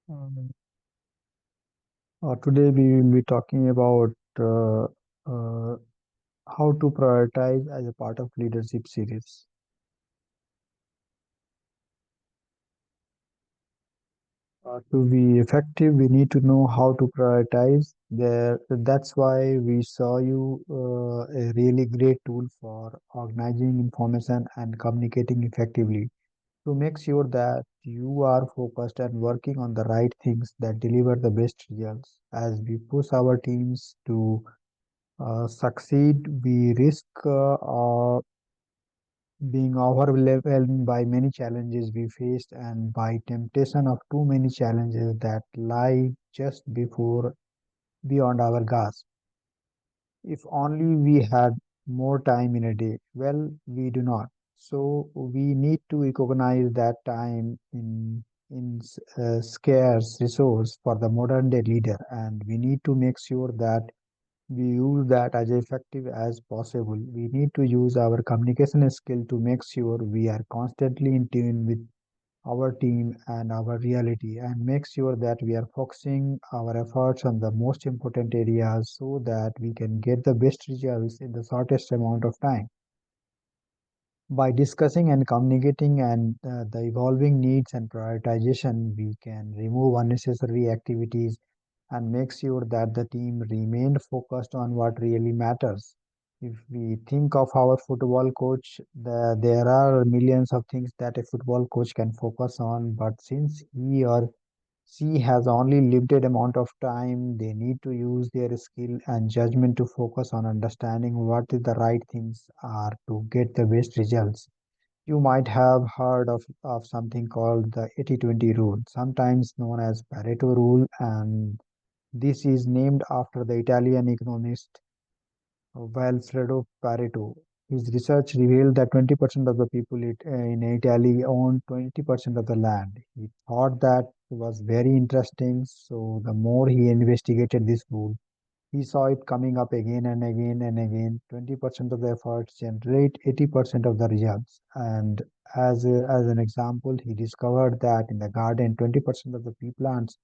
Um, Today we will be talking about uh, uh, how to prioritize as a part of leadership series. To be effective, we need to know how to prioritize. That's why we saw you a really great tool for organizing information and communicating effectively. To make sure that you are focused and working on the right things that deliver the best results. As we push our teams to succeed, we risk being overwhelmed by many challenges we faced and by temptation of too many challenges that lie just before beyond our grasp. If only we had more time in a day. Well, we do not. So we need to recognize that time in scarce resource for the modern day leader, and we need to make sure that we use that as effective as possible. We need to use our communication skill to make sure we are constantly in tune with our team and our reality and make sure that we are focusing our efforts on the most important areas so that we can get the best results in the shortest amount of time. By discussing and communicating and the evolving needs and prioritization, we can remove unnecessary activities and make sure that the team remain focused on what really matters. If we think of our football coach, there are millions of things that a football coach can focus on, but since he or she has only limited amount of time, they need to use their skill and judgment to focus on understanding what is the right things are to get the best results. You might have heard of something called the 80-20 rule, sometimes known as Pareto rule, and this is named after the Italian economist Vilfredo Pareto. His research revealed that 20% of the people in Italy owned 20% of the land. He thought that was very interesting, so the more he investigated this rule, he saw it coming up again and again and again. 20% of the efforts generate 80% of the results. And as an example, he discovered that in the garden, 20% of the pea plants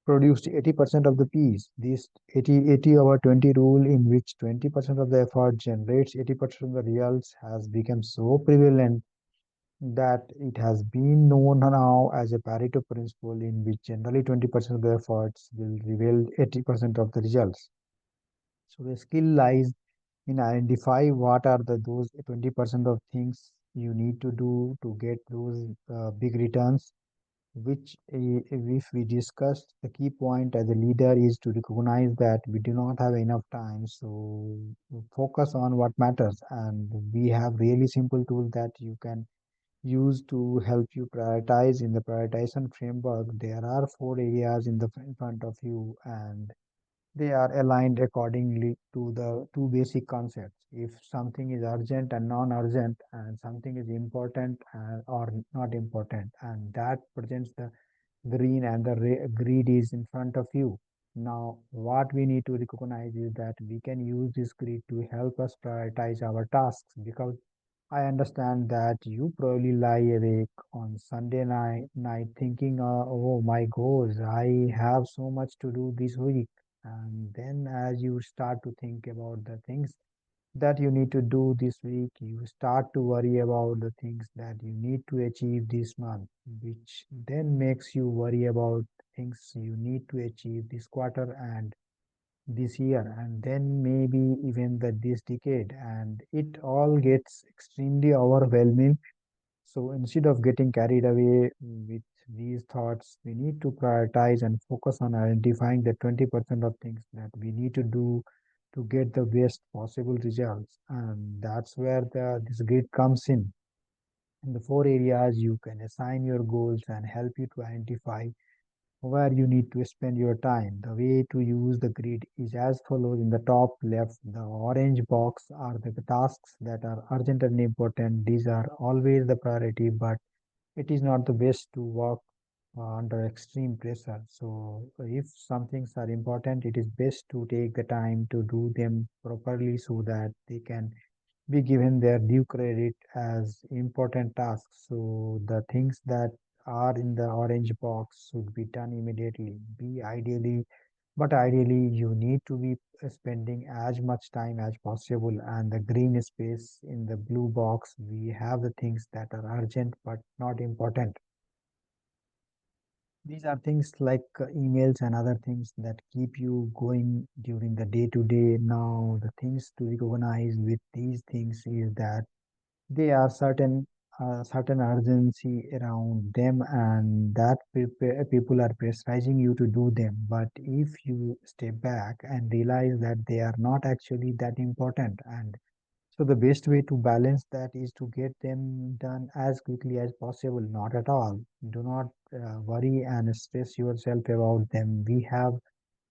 produced 80% of the peas. This 80 over 20 rule, in which 20% of the effort generates 80% of the results, has become so prevalent that it has been known now as a Pareto principle, in which generally 20% of the efforts will reveal 80% of the results. So the skill lies in identify what are those 20% of things you need to do to get those big returns, which if we discussed the key point as a leader is to recognize that we do not have enough time, so focus on what matters, and we have really simple tools that you can use to help you prioritize. In the prioritization framework, there are four areas in front of you, and they are aligned accordingly to the two basic concepts. If something is urgent and non-urgent, and something is important or not important, and that presents the green and the grid is in front of you. Now, what we need to recognize is that we can use this grid to help us prioritize our tasks, because I understand that you probably lie awake on Sunday night thinking, oh my gosh, I have so much to do this week. And then as you start to think about the things that you need to do this week, you start to worry about the things that you need to achieve this month, which then makes you worry about things you need to achieve this quarter and this year, and then maybe even this decade, and it all gets extremely overwhelming. So instead of getting carried away with these thoughts, we need to prioritize and focus on identifying the 20% of things that we need to do to get the best possible results. And that's where this grid comes in. In the four areas, you can assign your goals and help you to identify where you need to spend your time. The way to use the grid is as follows. In the top left, the orange box are the tasks that are urgent and important. These are always the priority, but it is not the best to work under extreme pressure. So if some things are important, it is best to take the time to do them properly so that they can be given their due credit as important tasks. So the things that are in the orange box should be done immediately. Be ideally, but ideally, you need to be spending as much time as possible. And the green space in the blue box, we have the things that are urgent but not important. These are things like emails and other things that keep you going during the day to day. Now, the things to recognize with these things is that they are certain urgency around them, and that people are pressurizing you to do them. But if you step back and realize that they are not actually that important, and so the best way to balance that is to get them done as quickly as possible. Not at all. Do not worry and stress yourself about them. We have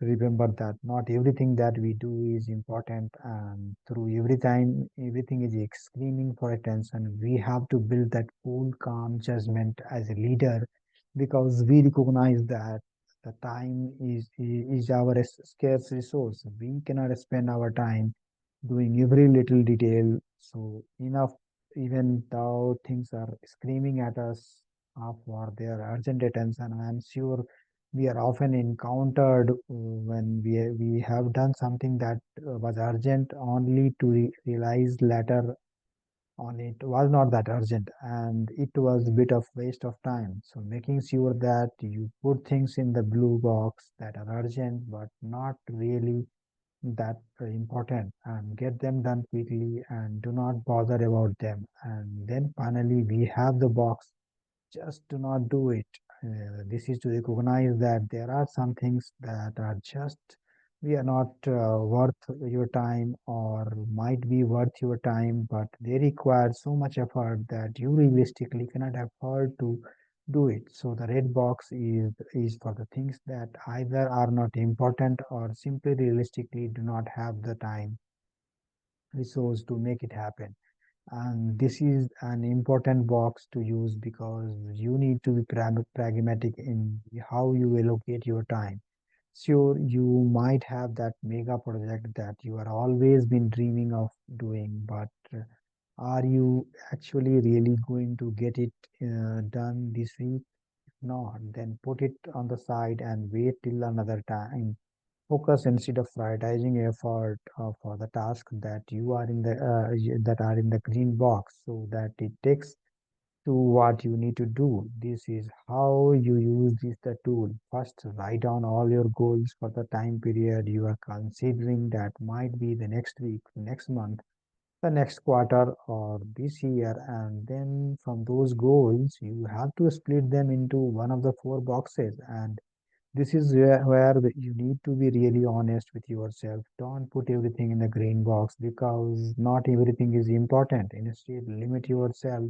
remember that not everything that we do is important, and through every time everything is screaming for attention. We have to build that cool calm judgment as a leader, because we recognize that the time is our scarce resource. We cannot spend our time doing every little detail. So enough, even though things are screaming at us for their urgent attention. I am sure we are often encountered when we have done something that was urgent, only to realize later on it was not that urgent, and it was a bit of waste of time. So making sure that you put things in the blue box that are urgent but not really that important, and get them done quickly and do not bother about them. And then finally we have the box, just do not do it. This is to recognize that there are some things that are just we are not worth your time, or might be worth your time, but they require so much effort that you realistically cannot afford to do it. So the red box is for the things that either are not important or simply realistically do not have the time resource to make it happen. And this is an important box to use because you need to be pragmatic in how you allocate your time. Sure, you might have that mega project that you are always been dreaming of doing, but are you actually really going to get it done this week? If not, then put it on the side and wait till another time. Focus instead of prioritizing effort for the task that you are in the that are in the green box, so that it takes to what you need to do. This is how you use this the tool. First, write down all your goals for the time period you are considering, that might be the next week, next month, the next quarter, or this year. And then from those goals you have to split them into one of the four boxes. And this is where you need to be really honest with yourself. Don't put everything in the green box, because not everything is important. Instead, limit yourself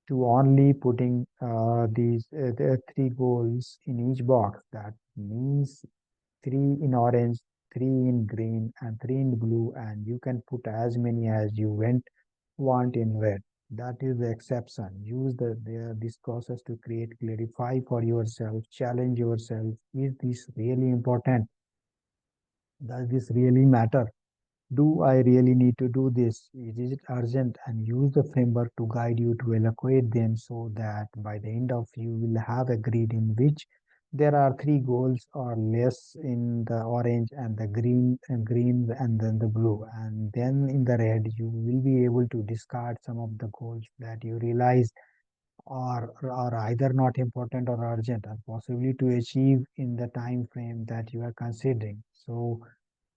to only putting the three goals in each box. That means three in orange, three in green, and three in blue, and you can put as many as you want in red. That is the exception. Use this process to create clarify for yourself, challenge yourself. Is this really important? Does this really matter? Do I really need to do this? Is it urgent? And use the framework to guide you to allocate them, so that by the end of you will have agreed in which there are three goals or less in the orange, and the green and then the blue. And then in the red, you will be able to discard some of the goals that you realize are either not important or urgent, or possibly to achieve in the time frame that you are considering. So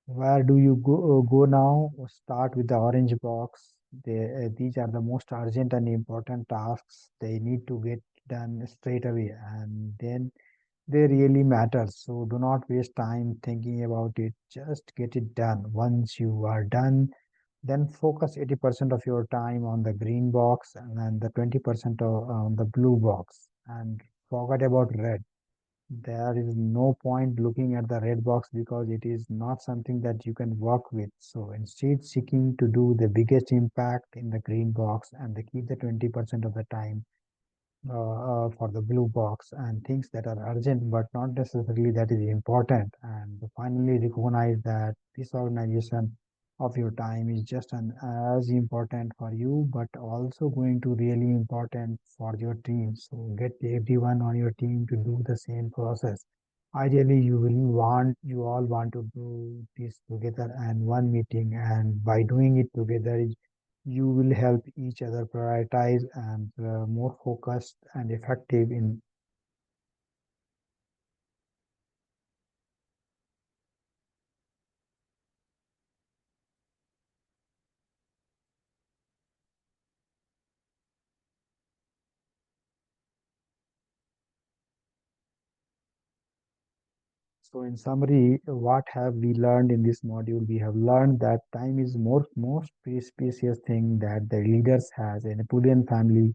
where do you go now? Start with the orange box. These are the most urgent and important tasks. They need to get done straight away, and then they really matter. So do not waste time thinking about it. Just get it done. Once you are done, then focus 80% of your time on the green box, and then the 20% on the blue box. And forget about red. There is no point looking at the red box, because it is not something that you can work with. So instead, seeking to do the biggest impact in the green box, and they keep the 20% of the time for the blue box, and things that are urgent but not necessarily that is important. And finally, recognize that this organization of your time is just as important for you, but also going to really important for your team. So get everyone on your team to do the same process. Ideally, you all want to do this together and one meeting, and by doing it together, you will help each other prioritize and more focused and effective in. So in summary, what have we learned in this module? We have learned that time is most precious thing that the leaders has. A Napoleon family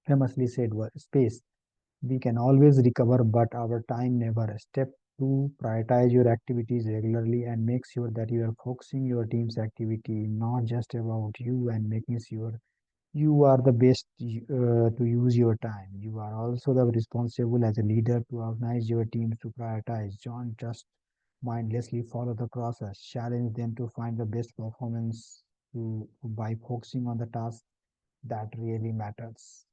famously said was space. We can always recover, but our time never. Step two, prioritize your activities regularly and make sure that you are focusing your team's activity, not just about you, and making sure you are the best to use your time. You are also the responsible as a leader to organize your teams to prioritize. Don't just mindlessly follow the process. Challenge them to find the best performance by focusing on the task that really matters.